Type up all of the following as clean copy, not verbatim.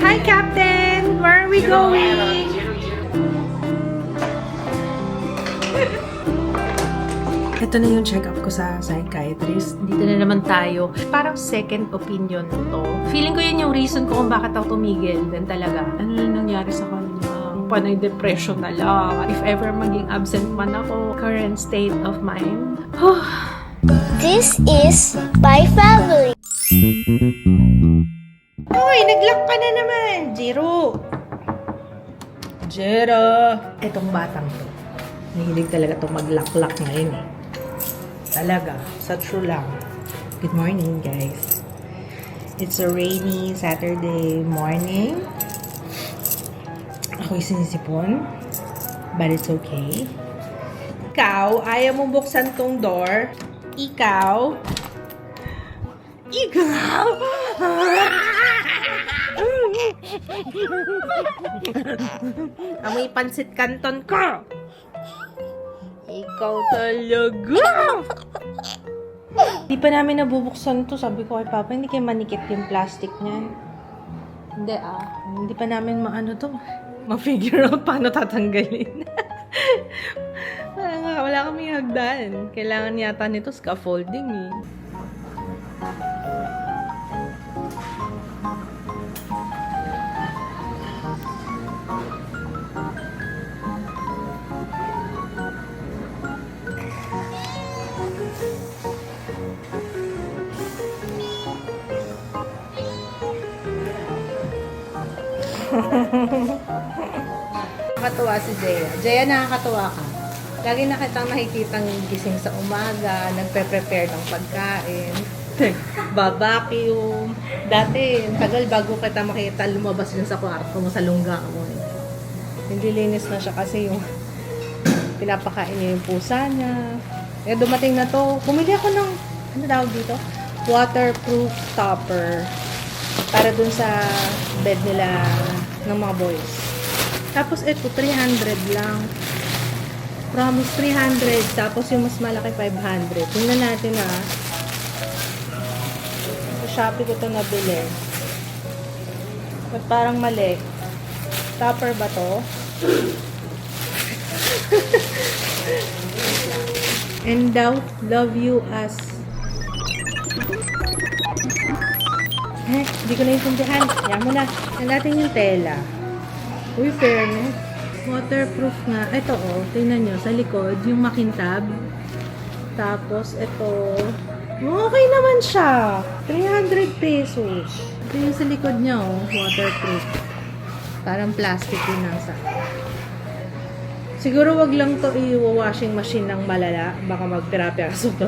Hi, Captain! Where are we going? Ito na yung check-up ko sa psychiatrist. Dito na naman tayo. Parang second opinion to. Feeling ko yun yung reason ko kung bakit ako tumigil. Then talaga, ano na nangyari sa kanya? Panay depression na lang. If ever maging absent man ako, current state of mind. This is my family. Uy, nag-lock ka na naman, Jiro. Etong batang to. Nahilig talaga itong mag-lock-lock ngayon eh. Talaga, sa true lang. Good morning, guys. It's a rainy Saturday morning. Ako'y sinisipon, but it's okay. Ikaw, ayaw mong buksan tong door. Ikaw. Amoy pansit canton ko. Ikaw talaga. Di pa namin nabubuksan to. Sabi ko kay Papa, hindi kayo manikit yung plastic niyan. Hindi pa namin maano to. Ma-figure out paano tatanggalin. Wala kami hagdan. Kailangan yata nito scaffolding eh. Nakakatuwa si Jaya. Jaya, nakakatuwa ka. Lagi na kitang nakikitang gising sa umaga, nagpe-prepare ng pagkain, babacuum. Dati, tagal bago kita makita, lumabas yun sa kwarto mo, sa lungga mo. Hindi linis na siya kasi yung pinapakain niya yung pusa niya. Kaya dumating na to, bumili ako ng, ano tawag dito? Waterproof topper. Para dun sa bed nila ng mga boys. Tapos ito, 300 lang. Promise, 300. Tapos yung mas malaki, 500. Tingnan natin ah. Sa Shopee ko ito nabili. But parang mali. Topper ba to? And doubt, love you as... Hindi ko naiintindihan. Yan mo na. Yan natin yung tela. Uy, fairness. Waterproof nga. Ito oh, tingnan nyo. Sa likod, yung makintab. Tapos, ito. Okay naman siya. 300 pesos. Ito yung sa likod niya oh. Waterproof. Parang plastic yung nasa. Siguro wag lang to i-washing machine ng malala. Baka magpira-piraso to.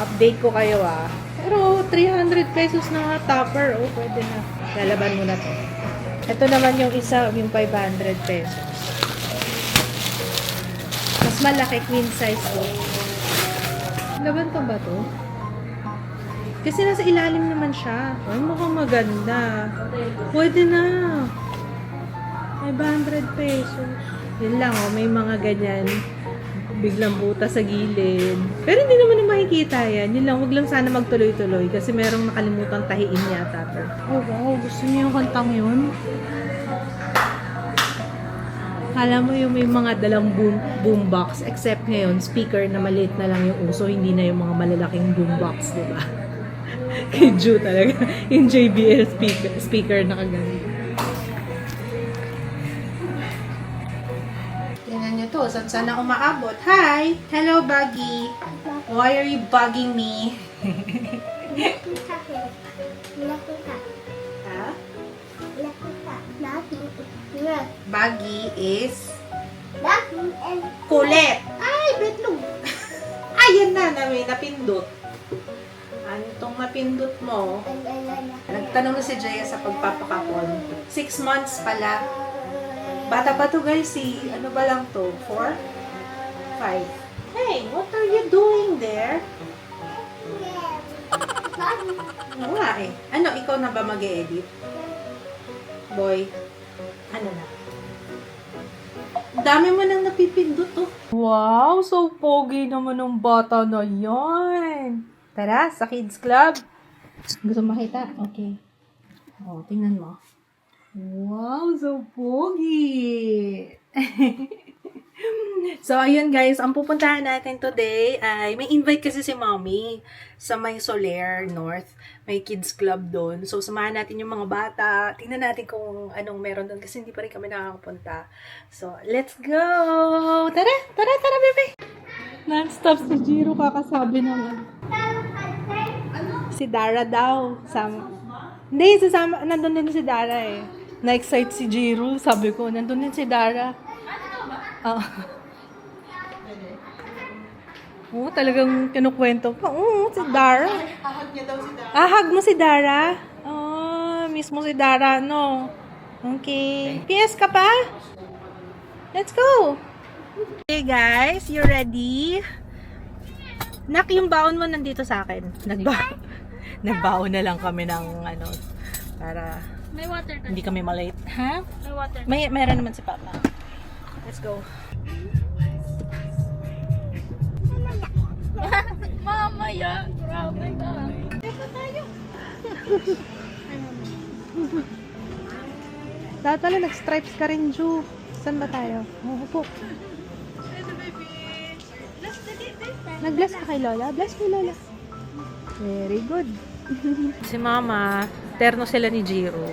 Update ko kayo ah. Pero 300 pesos na topper, oh, pwede na. Lalaban mo na to. Ito naman yung isa, yung 500 pesos. Mas malaki, queen size to. Laban to ba to? Kasi nasa ilalim naman siya. Ay, mukhang maganda. Pwede na. 500 pesos. Yun lang, oh, may mga ganyan. Biglang buta sa gilid. Pero hindi naman makikita yan. Yun lang, wag lang sana magtuloy-tuloy kasi merong nakalimutan tahiin yata. Oh wow, gusto niyo yung kantang yun? Kala mo yung may mga dalang boombox except ngayon, speaker na maliit na lang yung uso, hindi na yung mga malalaking boombox, di ba? Kay Ju talaga. Yung JBL speaker na kaganda. To, saan na umaabot? Hi! Hello, Buggy! Why are you bugging me? Ha? Buggy is kulit! Ay, betlog! Ayan na, may napindot. Ano tong napindot mo? Nagtanong na si Jaya sa pagpapakapon. 6 months pala. Bata pa to guys, ano ba lang to? 4? 5? Hey, what are you doing there? Ano nga eh. Ano, ikaw na ba mag-e-edit? Boy, ano na? Dami mo nang napipindot oh. Wow, so pogi naman ng bata na yan. Tara, sa Kids Club. Gusto makita? Okay. Oh, tingnan mo. Wow, so pogi! So, ayun guys, ang pupuntahan natin today ay may invite kasi si Mommy sa may Soler North. May kids club doon. So, samahan natin yung mga bata. Tingnan natin kung anong meron doon kasi hindi pa rin kami nakakapunta. So, let's go! Tara! Tara, tara, bebe! Non-stop si Jiro kakasabi ng si Dara daw. Hindi, sasama. Nandun din si Dara eh. Na-excite si Jiro. Sabi ko, nandun din si Dara. Oo, talagang kinukwento pa. Oo, si Dara. Ahag niya daw si Dara. Ahag mo si Dara? Oh, miss mo si Dara, no? Okay. PS ka pa? Let's go! Okay guys, you ready? Nak, yung baon mo nandito sa akin. Nagbaon na lang kami ng ano, para May water ka. hindi kami malate. Ha? May water. Meron naman si Papa. Let's go. Mamaya. Grabe ka. Tatala, nag-stripes ka rin, Ju. Saan ba tayo? Oh, upo. Nag-bless ka kay Lola? Bless kay Lola. Very good. Si Mama, terno sila ni Jiro.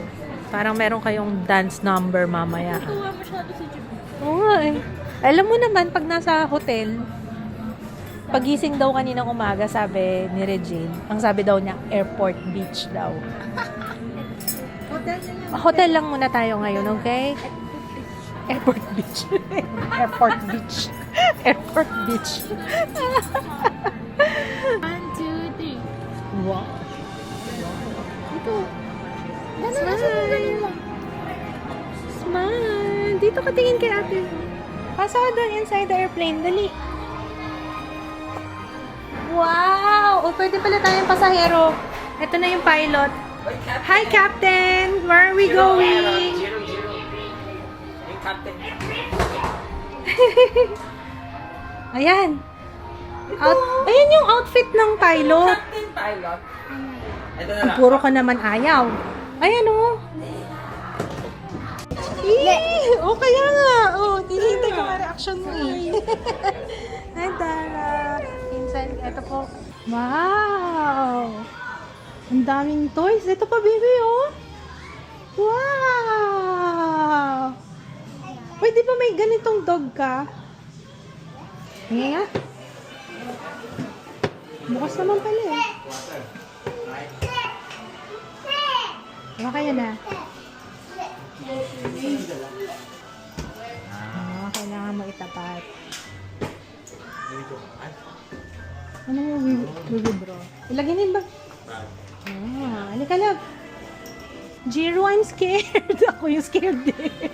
Parang meron kayong dance number mamaya. Tuwa masyado si Jim. Oo nga eh. Alam mo naman, pag nasa hotel, pagising daw kaninang umaga, sabi ni Regine, ang sabi daw niya, airport beach daw. Hotel lang muna tayo ngayon, okay? Airport beach. Airport beach. Airport beach. 1, 2, 3. Wow. Ito. Smile. Smile. Dito ka tingin kay ate. Pasok ka doon inside the airplane. Dali. Wow! O, pwede pala tayong pasahero. Ito na yung pilot. Hi, Captain! Where are we going? Zero. Yung captain. Ayan. Ayan yung outfit ng pilot. Captain pilot. Ito na lang. Puro ka naman ayaw. Ayan o. O kaya nga. O, tinihintay ko ang reaction mo eh. Hi, Dara. Inside, ito po. Wow! Ang daming toys. Ito pa, baby, oh. Wow! Pwede ba may ganitong dog ka? Ngayon nga. Bukas naman pala eh. Kaya na. Kailangan mo itapat. Ano mo withdraw? Ilagay na yung bag. Halika lang. Jiro, I'm scared. Ako yung scared din.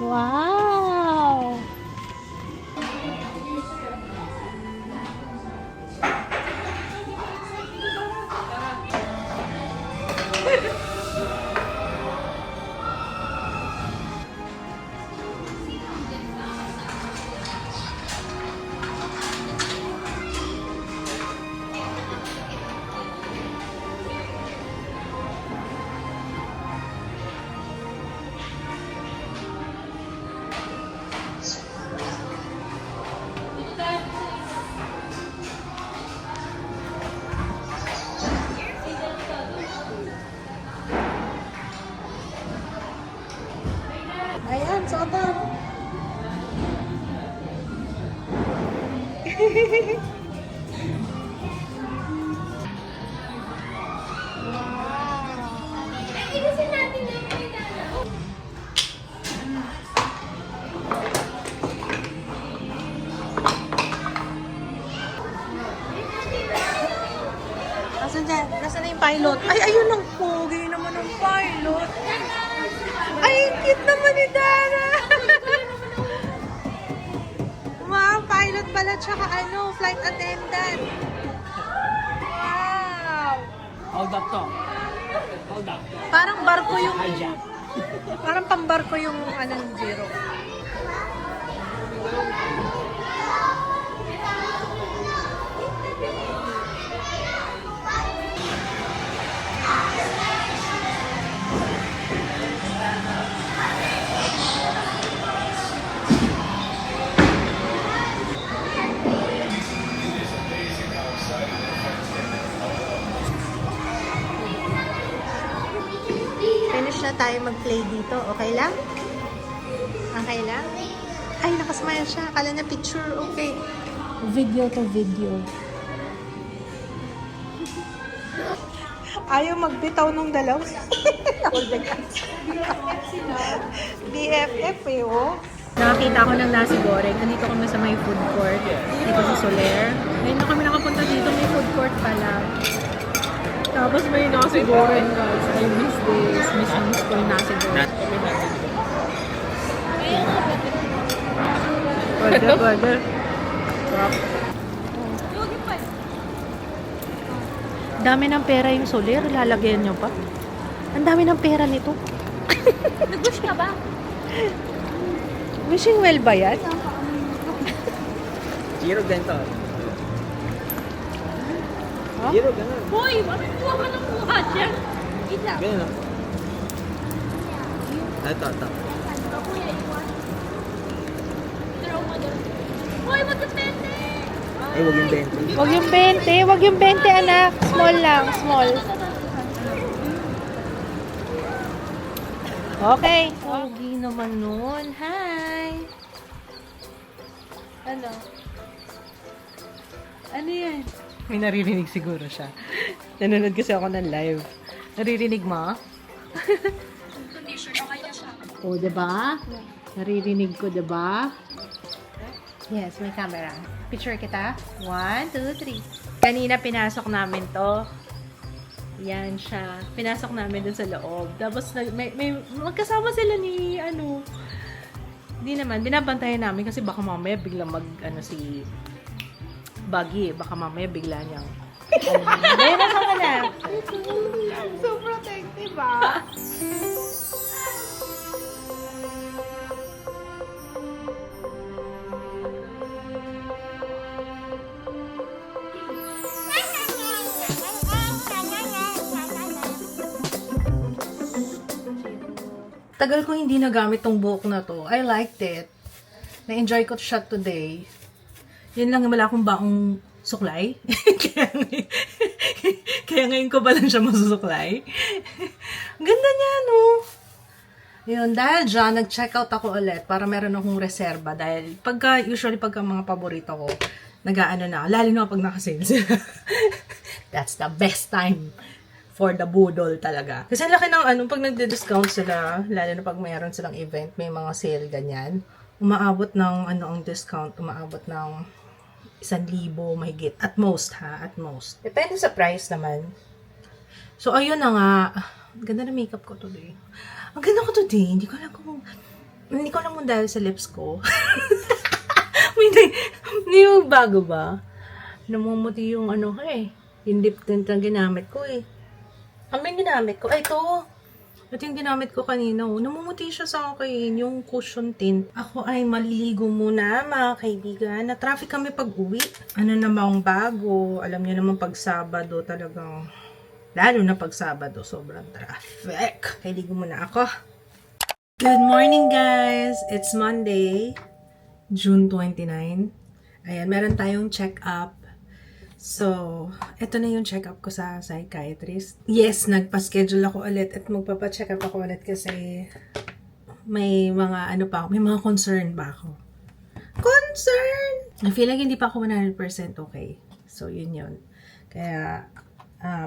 Wow! Ayan, soto. Nasaan na yung pilot? Ay, ayun ang pogi naman ng pilot. Ay, cute naman ni Dara. Wow, pilot pala tsaka flight attendant. Wow. Hold up to. Hold up. Parang barko yung, Hijack. parang pambarko yung Jiro. siya tayo mag-play dito. Okay lang? Okay lang? Ay, nakasmile siya. Akala na picture. Okay. Video to video. Ayaw magbitaw nung dalaw. BFF eh, oh. Nakakita ko ng nasi goreng. Nandito kami sa may food court. Dito sa Soler. Ngayon na kami nakapunta dito. May food court pala. Tapos may nasi goreng, guys. I miss this. Miss ko yung nasi goreng. Pwede. Dami ng pera yung Soler. Lalagyan nyo pa. Ang dami ng pera nito. Nag-wish ka ba? Wishing well ba yan? Zero ganito. Huh? Zero ganun. Hoy, bakit kuha ka ng kuha dyan? Wait lang. Ganun, no? Ito. Kuya, iwan. Throw mo doon. Hoy, magkapete! Ay, huwag yung 20. Wag yung 20. Wag yung 20, anak. Small lang. Small. Okay. Pogi naman nun. Hi. Ano? Ano yan? May naririnig siguro siya. Nanonood kasi ako ng live. Naririnig mo? O, diba? Naririnig ko, diba? Yes, may camera. Picture kita. 1, 2, 3. Kanina pinasok namin to. Yan siya. Pinasok namin dun sa loob. Tapos may magkasama sila ni hindi naman. Binabantayan namin kasi baka mamaya bigla si Buggy. Baka mamaya bigla niyang Dahil na ka na. So protective ah. Tagal ko hindi nagamit tong buhok na to. I liked it. Na-enjoy ko siya today. Yun lang, wala akong baong suklay. kaya ngayon ko ba lang siya masusuklay? Ganda niya, no? Yun, dahil dyan, nag-check out ako ulit para meron akong reserba. Dahil usually pagka mga paborito ko, nag-aano na, lalo na pag nakasale sila. That's the best time for the budol talaga. Kasi laki ng pag nagde-discount sila, lalo na pag mayroon silang event, may mga sale ganyan, umaabot ng ang discount, umaabot ng 1,000 mahigit. At most, ha? At most. Depende sa price naman. So, ayun na nga. Ganda na makeup ko today. Ang ganda ko today. Hindi ko alam kung dahil sa lips ko. Hindi yung bago ba? Namumuti yung yung lip tint ang ginamit ko eh. Ang ginamit ko, ito. Ito yung ginamit ko kanina. Namumuti siya sa akin, yung cushion tint. Ako ay maliligo muna, mga kaibigan. Na-traffic kami pag-uwi. Ano namang bago? Alam niyo naman pag Sabado talagang, lalo na pag Sabado, sobrang traffic. Kaibigan muna ako. Good morning, guys! It's Monday, June 29. Ayan, meron tayong check-up. So, ito na yung check-up ko sa psychiatrist. Yes, nagpa-schedule ako ulit at magpapa-check up ako ulit kasi may mga may mga concern ba ako. Concern! I feel like hindi pa ako 100% okay. So, yun. Kaya,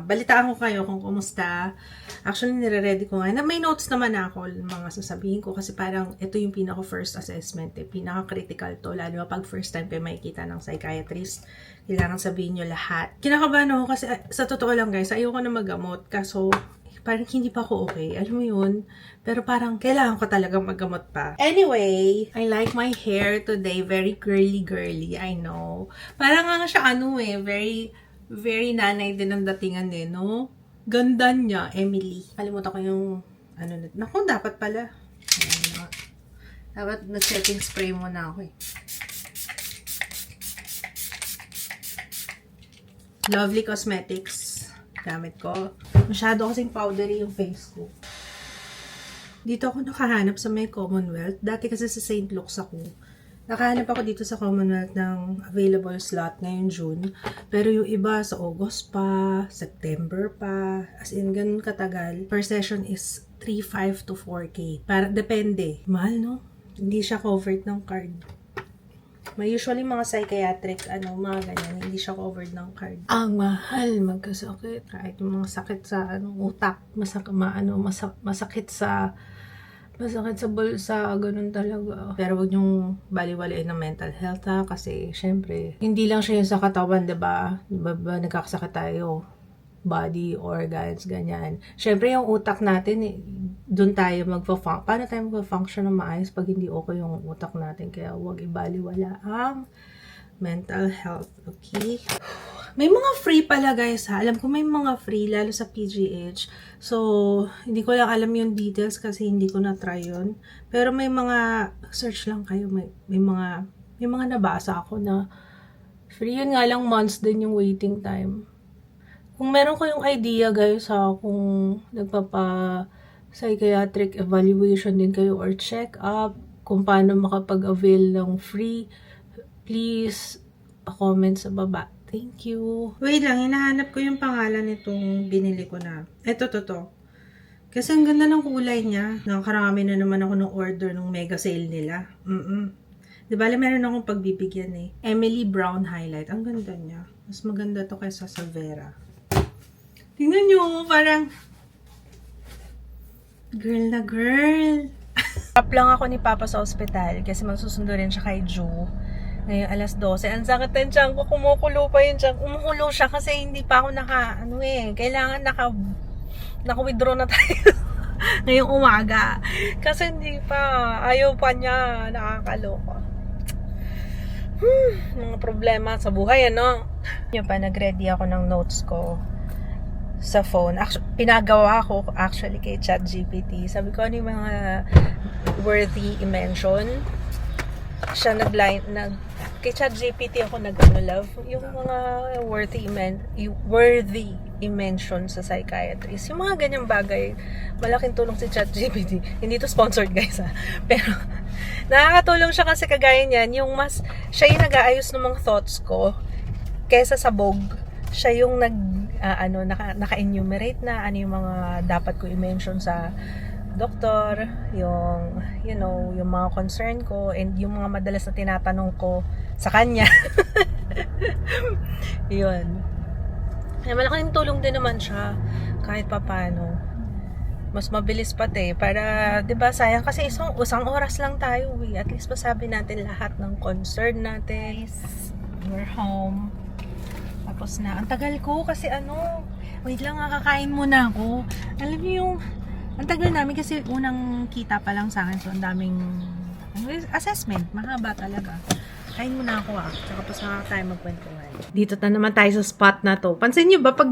balitaan ko kayo kung kumusta. Actually, nire-ready ko nga. May notes naman ako, mga sasabihin ko. Kasi parang ito yung pinaka-first assessment. Pinaka-critical to. Lalo pag first time kayo makikita ng psychiatrist. Kailangan sabihin nyo lahat. Kinakabahan ako kasi sa totoo lang guys, ayoko na magamot. Kaso, parang hindi pa ako okay. Alam mo yun? Pero parang kailangan ko talagang magamot pa. Anyway, I like my hair today. Very girly. I know. Parang nga siya very nanay din ang datingan eh, no? Ganda niya, Emily. Kalimutan ko yung, naku, dapat pala. Dapat nag-setting spray muna ako eh. Lovely Cosmetics. Gamit ko. Masyado kasing powdery yung face ko. Dito ako nakahanap sa may Commonwealth. Dati kasi sa St. Luke's ako. Nakahanap ako dito sa Commonwealth ng available slot ngayong June. Pero yung iba sa August pa, September pa, as in ganun katagal. Per session is 3.5 to 4K. Para, depende. Mahal, no? Hindi siya covered ng card. May usually mga psychiatric, mga ganyan, hindi siya covered ng card. Ang mahal magkasakit. Kahit yung mga sakit sa, utak, masakit sa bulsa, ganun talaga. Pero wag niyong baliwalain ng mental health, ha? Kasi, syempre, hindi lang siya yung sa katawan, diba? Diba nagkakasakit tayo? Body, organs, ganyan. Syempre, yung utak natin, doon tayo paano tayo magpa-function ng maayos pag hindi okay yung utak natin? Kaya huwag ibaliwala ang mental health, okay? May mga free pala, guys, ha? Alam ko may mga free, lalo sa PGH. So, hindi ko lang alam yung details kasi hindi ko na-try yun. Pero may mga, search lang kayo, may mga nabasa ako na free. Yun nga lang, months din yung waiting time. Kung meron ko yung idea, guys, ha, kung psychiatric evaluation din kayo or check-up, kung paano makapag-avail ng free, please, pa-comment sa baba. Thank you. Wait lang, hinahanap ko yung pangalan nitong binili ko na. Ito, to. Kasi ang ganda ng kulay niya. Nakakarami na naman ako ng order ng mega sale nila. Di ba, meron akong pagbibigyan eh. Emily Brown Highlight. Ang ganda niya. Mas maganda to kaysa sa Vera. Tingnan nyo, parang girl na girl. Up lang ako ni Papa sa ospital kasi magsusundo rin siya kay Ju. Ngayon, alas 12. Ang sakit ng tiyan ko, kumukulo pa yung tiyan. Umukulo siya kasi hindi pa ako kailangan naka-withdraw na tayo ngayong umaga. Kasi hindi pa, ayaw pa niya, nakakaloka. Mga problema sa buhay, Yung pa, nag-ready ako ng notes ko sa phone. Actually, pinagawa ko actually kay ChatGPT. Sabi ko, ano yung mga worthy i-mention? Siya kay ChatGPT ako love. Yung mga worthy i-mention sa psychiatrist. Yung mga ganyang bagay, malaking tulong si ChatGPT. Hindi to sponsored, guys, ha. Pero, nakakatulong siya kasi kagaya niyan, siya yung nag-aayos ng mga thoughts ko kesa sa Bog. Siya yung naka-enumerate na ano yung mga dapat ko i-mention sa doktor, yung yung mga concern ko and yung mga madalas na tinatanong ko sa kanya. Yun. Malaking tulong din naman siya kahit papaano. Mas mabilis pati para, 'di ba, sayang kasi isang oras lang tayo, At least masabi natin lahat ng concern natin. We're home. Tapos na. Ang tagal ko kasi wait lang, kakain muna ako. Alam niyo yung, ang tagal namin kasi unang kita pa lang sa akin. So, ang daming assessment. Mahaba talaga. Kain muna ako Tsaka pa sa tayo magkwentuhan. Dito na naman tayo sa spot na to. Pansin niyo ba pag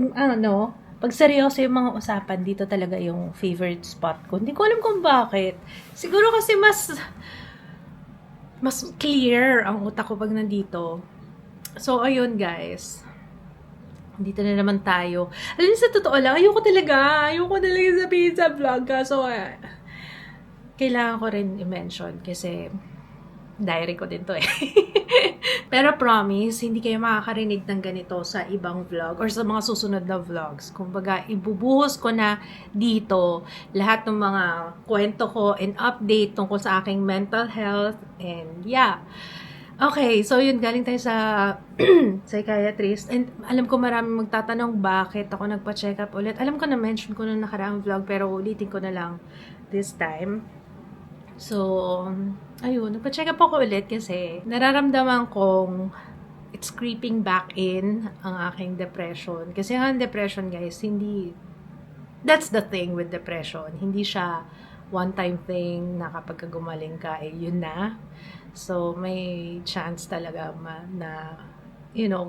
seryoso yung mga usapan, dito talaga yung favorite spot ko. Hindi ko alam kung bakit. Siguro kasi mas clear ang utak ko pag nandito. So, ayun, guys. Dito na naman tayo. Alam niyo, sa totoo lang, ayoko talaga sa pizza vlog. So, kailangan ko rin i-mention kasi diary ko din to eh. Pero promise, hindi kayo makakarinig ng ganito sa ibang vlog or sa mga susunod na vlogs. Kumbaga, ibubuhos ko na dito lahat ng mga kwento ko and update tungkol sa aking mental health and yeah. Okay, so yun, galing tayo sa psychiatrist. And alam ko maraming magtatanong bakit ako nagpa-check up ulit. Alam ko na-mention ko nung nakaraang vlog pero ulitin ko na lang this time. So, ayun, nagpa-check up ako ulit kasi nararamdaman kong it's creeping back in ang aking depression. Kasi ang depression, guys, that's the thing with depression. Hindi siya one-time thing na kapag gumaling ka, yun na. So, may chance talaga na,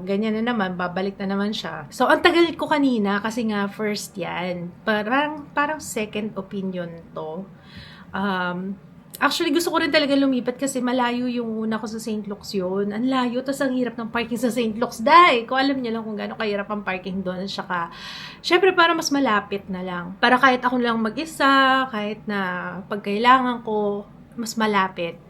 ganyan na naman, babalik na naman siya. So, ang tagal ko kanina, kasi nga, first yan. Parang second opinion to. Actually, gusto ko rin talaga lumipat kasi malayo yung una ko sa St. Luke's yun. Ang layo, tas ang hirap ng parking sa St. Luke's. Kung alam niyo lang kung gaano kahirap ang parking doon. Saka, syempre, para mas malapit na lang. Para kahit ako lang mag-isa, kahit na pagkailangan ko, mas malapit.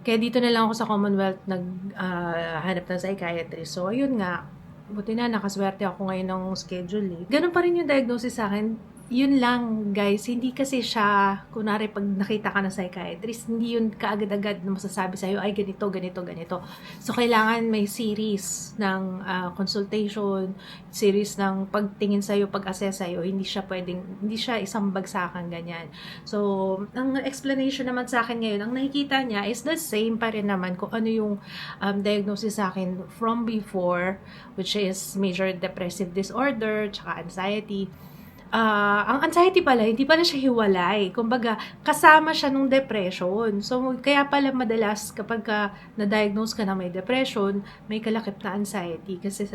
Kaya dito na lang ako sa Commonwealth naghanap ng psychiatrist. So, ayun nga. Buti na, nakaswerte ako ngayon ng schedule eh. Ganun pa rin yung diagnosis sa akin. yun lang guys, hindi kasi siya, kunwari pag nakita ka ng psychiatrist, hindi yun kaagad-agad na masasabi sa'yo, ay ganito, ganito, ganito. So, kailangan may series ng consultation, series ng pagtingin sa'yo, pag-assess sa'yo, hindi siya isang bagsakan ganyan. So, ang explanation naman sa akin ngayon, ang nakikita niya is the same pa rin naman kung ano yung diagnosis sa akin from before, which is major depressive disorder, tsaka anxiety. Ang anxiety pala, hindi pala siya hiwalay. Kumbaga, kasama siya nung depression. So, kaya pala madalas kapag na-diagnose ka na may depression, may kalakip na anxiety. Kasi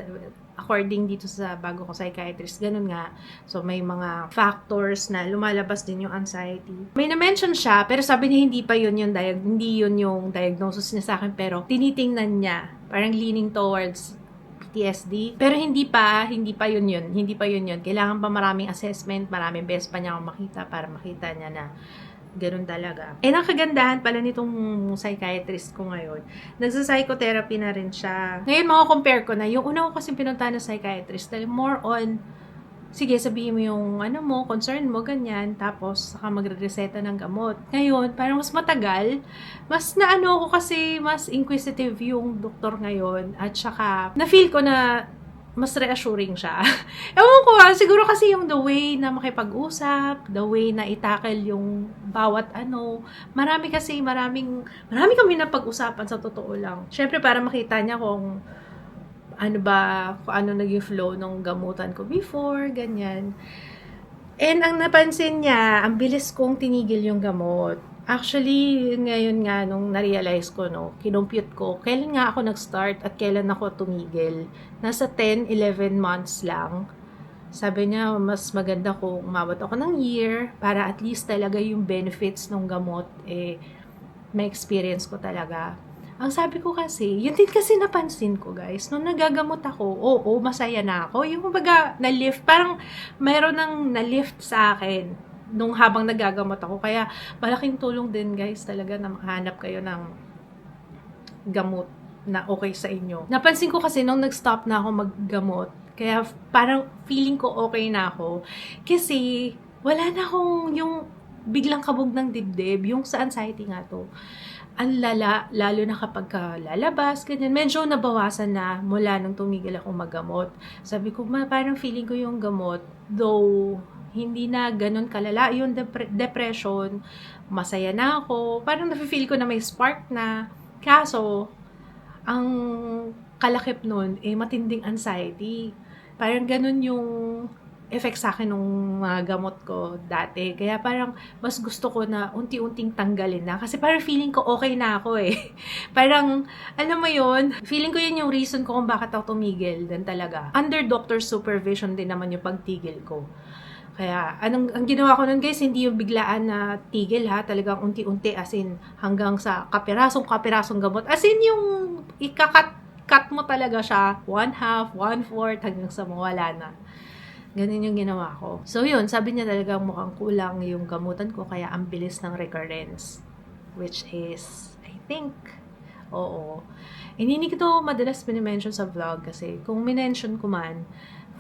according dito sa bago ko psychiatrist, ganun nga. So, may mga factors na lumalabas din yung anxiety. May na-mention siya, pero sabi niya hindi yun yung diagnosis niya sa akin, pero tinitingnan niya. Parang leaning towards PTSD. Pero hindi pa yun. Kailangan pa maraming assessment, maraming beses pa niya akong makita para makita niya na ganun talaga. And ang kagandahan pala nitong psychiatrist ko ngayon, nagsa-psychotherapy na rin siya. Ngayon, mako-compare ko na, yung una ko kasi pinuntahan ng psychiatrist, dahil more on, sige, sabihin mo yung concern mo, ganyan, tapos saka magre-reseta ng gamot. Ngayon, parang mas matagal, mas ko kasi, mas inquisitive yung doktor ngayon, at saka, na-feel ko na mas reassuring siya. Ewan ko siguro kasi yung the way na makipag-usap, the way na itackle yung bawat marami kami na pag-usapan sa totoo lang. Syempre, para makita niya kung ano naging flow ng gamutan ko before, ganyan. And ang napansin niya, ang bilis kong tinigil yung gamot. Actually, ngayon nga, nung na-realize ko, kinompute ko, kailan nga ako nag-start at kailan ako tumigil. Nasa 10-11 months lang. Sabi niya, mas maganda kung umabot ako ng year para at least talaga yung benefits ng gamot, may experience ko talaga. Ang sabi ko kasi, yun din kasi napansin ko guys, nung nagagamot ako, masaya na ako. Yung kumbaga, na-lift, parang mayroon ng na-lift sa akin nung habang nagagamot ako. Kaya, malaking tulong din guys talaga na makahanap kayo ng gamot na okay sa inyo. Napansin ko kasi nung nag-stop na ako maggamot, kaya parang feeling ko okay na ako. Kasi, wala na akong yung biglang kabog ng dibdib, yung sa anxiety nga to. Ang lalo na kapag lalabas, ganyan. Medyo nabawasan na mula nung tumigil akong maggamot. Sabi ko, parang feeling ko yung gamot, though hindi na ganun kalala, yung depression, masaya na ako. Parang nafe-feel ko na may spark na. Kaso, ang kalakip nun, matinding anxiety. Parang ganun yung effect sa akin nung gamot ko dati. Kaya parang mas gusto ko na unti-unting tanggalin na. Kasi parang feeling ko okay na ako Parang, alam mo yun, feeling ko yun yung reason ko kung bakit ako tumigil din talaga. Under doctor's supervision din naman yung pagtigil ko. Kaya, ang ginawa ko nun guys, hindi yung biglaan na tigil talagang unti-unti as in hanggang sa kapirasong gamot. As in yung ikakat mo talaga siya, 1/2, 1/4 hanggang sa mawala na. Ganun yung ginawa ko. So yun, sabi niya talagang mukhang kulang yung gamutan ko kaya ang bilis ng recurrence. Which is, I think, oo. Hindi ko to madalas minimension sa vlog kasi kung minention ko man,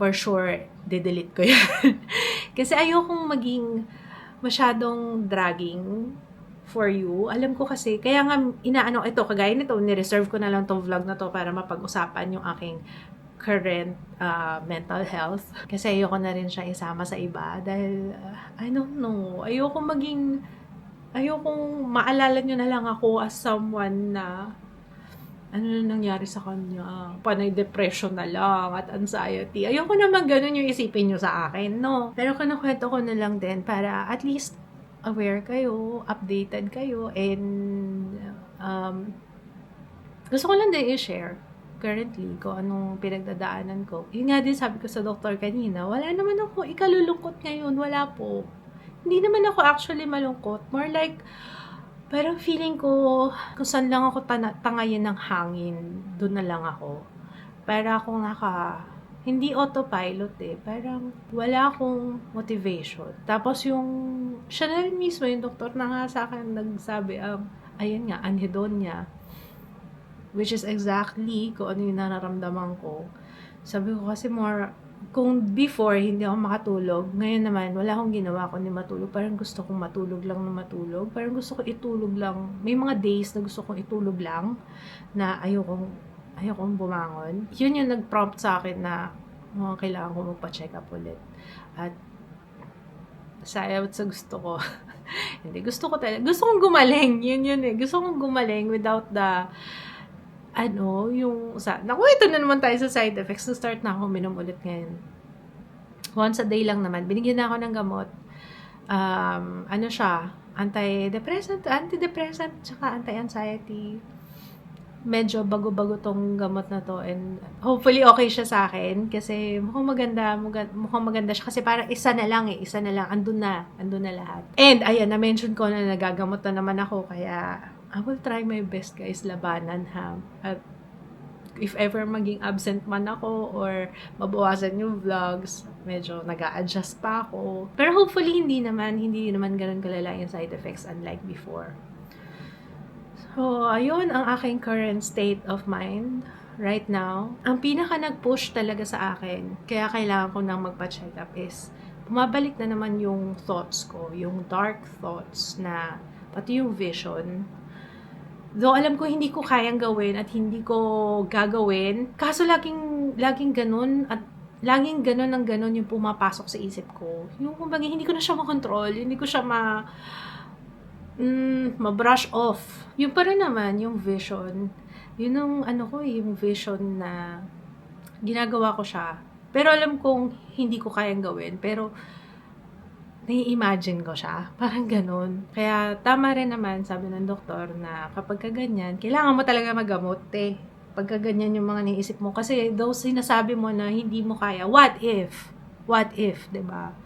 for sure, de-delete ko yan. Kasi ayokong maging masyadong dragging for you. Alam ko kasi, kaya nga ito, kagaya nito, nireserve ko na lang tong vlog na to para mapag-usapan yung aking current mental health. Kasi ayoko na rin siya isama sa iba dahil, I don't know, ayokong maalala nyo na lang ako as someone na ano na nangyari sa kanya, panay depression na lang at anxiety. Ayoko naman ganun yung isipin nyo sa akin, no? Pero kinukwento ko na lang din para at least aware kayo, updated kayo, and gusto ko lang din i-share currently kung anong pinagdadaanan ko. Yun nga din sabi ko sa doktor kanina, wala naman ako ikalulungkot ngayon, wala po. Hindi naman ako actually malungkot. More like, parang feeling ko kung saan lang ako tangayin ng hangin, doon na lang ako. Para akong hindi autopilot parang wala akong motivation. Tapos siya na rin mismo, yung doktor na nga sa akin nagsabi, ayun nga, anhedonia. Which is exactly kung ano yung nararamdaman ko. Sabi ko kasi more kung before, hindi ako makatulog, ngayon naman, wala akong ginawa kundi matulog. Parang gusto kong matulog lang na matulog. Parang gusto ko itulog lang. May mga days na gusto kong itulog lang, na ayokong bumangon. Yun yung nag-prompt sa akin na kailangan ko magpa-check up ulit. At sayang sa gusto ko. Hindi, gusto kong gumaling. Yun eh. Gusto kong gumaling without the naku, ito na naman tayo sa side effects. So, start na ako minom ulit ngayon. Once a day lang naman. Binigyan na ako ng gamot. Siya? Antidepressant, tsaka anti-anxiety. Medyo bago-bago tong gamot na to. And hopefully, okay siya sa akin. Kasi mukhang maganda siya. Kasi parang isa na lang. Andun na lahat. And, ayan, na-mention ko na nagagamot na naman ako. Kaya, I will try my best, guys, labanan ha. At if ever maging absent man ako or mabawasan yung vlogs, medyo nag-a-adjust pa ako. Pero hopefully hindi naman ganun kalala yung side effects unlike before. So, ayun ang aking current state of mind right now. Ang pinaka nag-push talaga sa akin, kaya kailangan ko nang magpa-check up is, bumabalik na naman yung thoughts ko, yung dark thoughts na, pati yung vision. Though alam ko hindi ko kayang gawin at hindi ko gagawin, kaso laging ganun at laging ganun yung pumapasok sa isip ko. Yung kumbaga hindi ko na siya makontrol, hindi ko siya ma-brush off. Yung pa rin naman, yung vision. Yun yung vision na ginagawa ko siya. Pero alam kong hindi ko kayang gawin, pero nai-imagine ko siya. Parang ganun. Kaya tama rin naman, sabi ng doktor, na kapag kaganyan, kailangan mo talaga magamot pagka ganyan yung mga niisip mo. Kasi though sinasabi mo na hindi mo kaya, what if? What if, diba?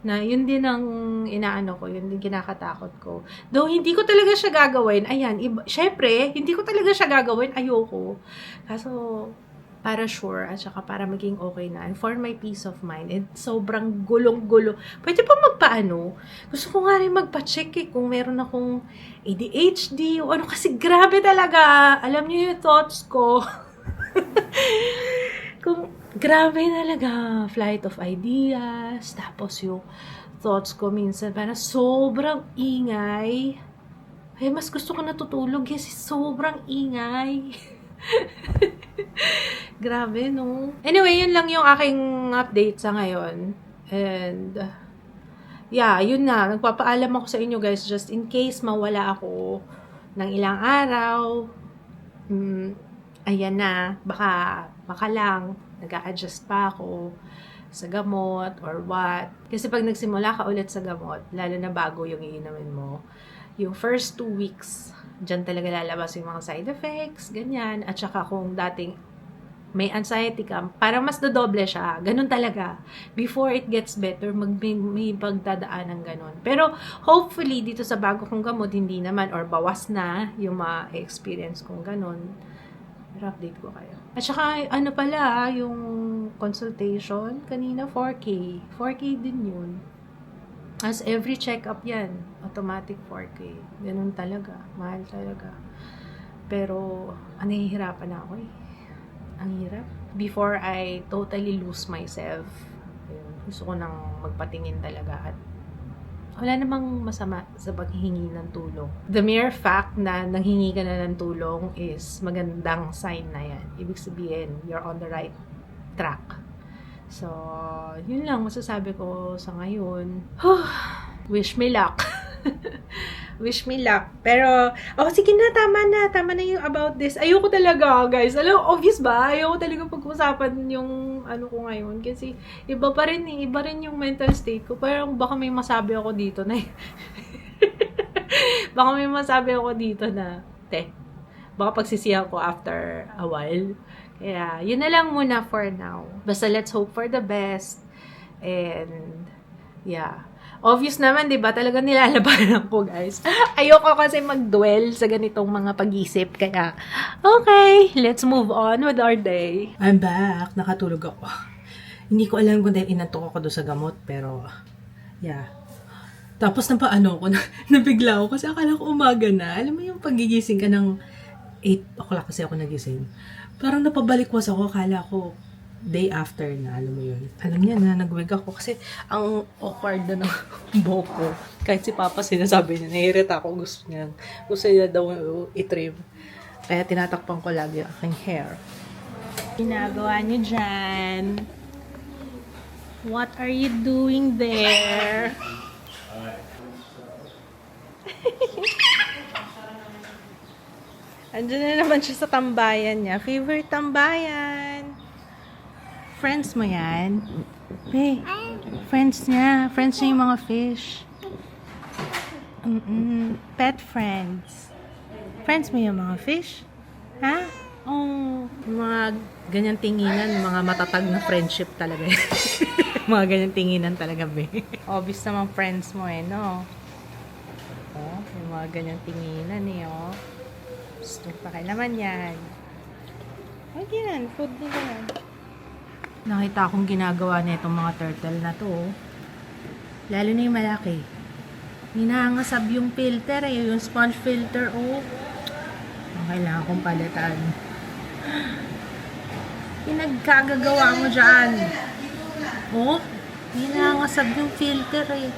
Na yun din ang inaano ko, yun din kinakatakot ko. Though hindi ko talaga siya gagawin, ayan, syempre, hindi ko talaga siya gagawin, ayoko. Kaso, para sure, at saka para maging okay na. And for my peace of mind, and sobrang gulong-gulo. Pwede pa magpaano? Gusto ko nga rin magpa-check kung meron akong ADHD o ano, kasi grabe talaga. Alam niyo yung thoughts ko. Grabe talaga. Flight of ideas. Tapos yung thoughts ko minsan, parang sobrang ingay. Ay, mas gusto ko natutulog kasi sobrang ingay. Grabe, no? Anyway, yun lang yung aking update sa ngayon. And, yun na. Nagpapaalam ako sa inyo, guys, just in case mawala ako ng ilang araw. Ayan na. Baka lang, nag-a-adjust pa ako sa gamot or what. Kasi pag nagsimula ka ulit sa gamot, lalo na bago yung iinumin mo, yung first 2 weeks, dyan talaga lalabas yung mga side effects, ganyan. At saka kung dating may anxiety ka, parang mas dodoble siya. Ganun talaga. Before it gets better, may pagdadaan ng ganun. Pero hopefully, dito sa bago kong gamot, hindi naman, or bawas na yung ma-experience kong ganun. Pero update ko kayo. At saka, yung consultation, kanina 4K. 4K din yun. As every check-up yan, automatic 4K. Ganun talaga. Mahal talaga. Pero, nahihirapan ako Ang hirap. Before I totally lose myself, gusto ko nang magpatingin talaga at wala namang masama sa paghihingi ng tulong. The mere fact na nanghingi ka na ng tulong is magandang sign na yan. Ibig sabihin, you're on the right track. So, yun lang masasabi ko sa ngayon. Wish me luck. Wish me luck. Pero, sige na, tama na yung about this. Ayoko talaga, guys. Alam, obvious ba? Ayoko talaga pag-usapan yung ko ngayon. Kasi, iba rin yung mental state ko. Parang baka may masabi ako dito na, baka pagsisihan ko after a while. Kaya, yun na lang muna for now. Basta let's hope for the best. And, obvious naman, di ba? Talagang nilalabanan ko, guys. Ayoko kasi mag-dwell sa ganitong mga pag-isip. Kaya, okay, let's move on with our day. I'm back. Nakatulog ako. Hindi ko alam kung dahil inantok ako doon sa gamot, pero, Tapos nabigla ako kasi akala ko umaga na. Alam mo yung pagigising ka ng 8 o'clock kasi ako nagising. Parang napabalikwas ako, akala ko day after na, alam mo yun. Alam niya na, nag-wig ako kasi ang awkward na ng buhok ko. Kahit si Papa sinasabi niya, nahirita ako, gusto niya daw i-trim. Kaya tinatakpan ko lagi ang aking hair. Ginagawa niyo dyan. What are you doing there? Andiyan na naman siya sa tambayan niya. Favorite tambayan. Friends mo yan? Hey, friends niya. Friends niya yung mga fish. Pet friends. Friends mo yung mga fish? Ha? Oh, mga ganyan tinginan, mga matatag na friendship talaga. Mga ganyan tinginan talaga, be. Obvious naman friends mo eh, no? Oh, yung mga ganyan tinginan eh, oh. Gusto pa kayo naman yan. Okay yan, food nila yan. Nakita akong ginagawa na itong mga turtle na to. Oh. Lalo na yung malaki. Hinangasab yung filter eh, yung sponge filter, oh. Kailangan kong palitan. Pinagkagagawa mo dyan. Oh, hinangasab yung filter eh.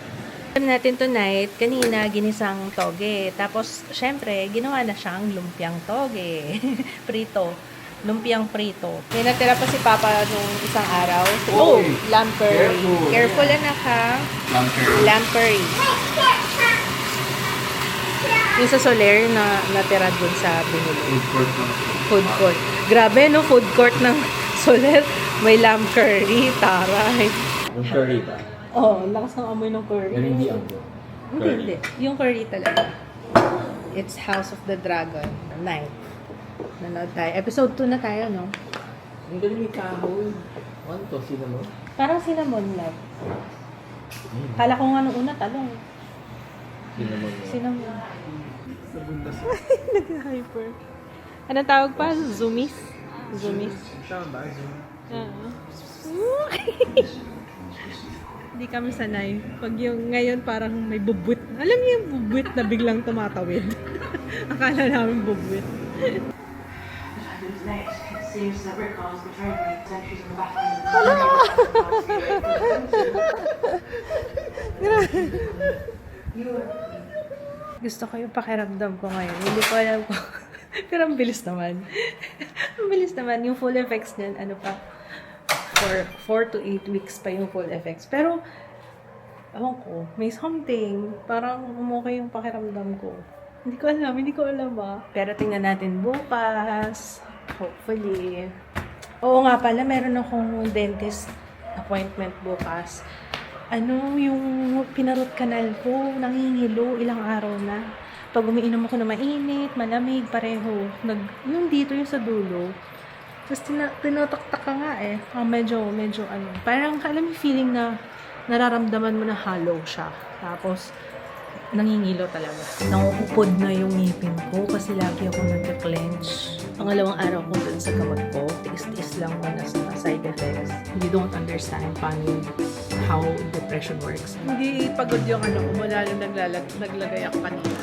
Alam natin tonight, kanina ginisang toge. Tapos, syempre, ginawa na siyang lumpiang toge. Prito. Lumpiang prito. May natira pa si Papa nung isang araw. Oh, lamb curry. Careful anak ha. Lamb curry. Yung sa Soler na natira dun sa binili. Food court. Grabe no, food court ng Soler. May lamb curry. Taray. Yung curry ba? Oh, lakas ng amoy ng curry. Pero hindi ang Hindi. Yung curry talaga. It's House of the Dragon. 9. Nanood tayo. Episode 2 na tayo, no? Ang galing may kahoy. Ano to? Cinnamon? Parang cinnamon love. Kala ko nga nung una, talong. Cinnamon. Cinnamon. Sa bundas. Nag-hyper. Anong tawag pa? Zoomies? Zoomies? Tama ba? Hindi kami sanay. Pag yung ngayon parang may bubwit. Alam niyo yung bubwit na biglang tumatawid. Akala namin bubwit. Gusto ko yung pakiramdam ko ngayon. Hindi ko alam kung... Pero ang bilis naman. Ang bilis naman. Yung full effects niyan, ano pa, for 4 to 8 weeks pa yung full effects. Pero, ewan ko, may something. Parang umukay yung pakiramdam ko. Hindi ko alam ba. Pero tingnan natin bukas. Hopefully. Oo nga pala, meron akong dentist appointment bukas. Ano, yung pinarot kanal ko, nangingilo, ilang araw na. Pag umiinom ako na mainit, malamig, pareho. Yung dito, yung sa dulo. Tapos tinotaktak ka nga eh. Medyo ano. Parang alam yung feeling na nararamdaman mo na hollow siya. Tapos, nangingilo talaga. Nangukupod na yung ngipin ko kasi lagi ako nagka-clench. Pangalawang araw ko dun sa gamot ko, tiis-tiis lang ko na side effects. You don't understand paano how depression works. Hindi pagod yung ano ko mula nung naglagay ako kanina.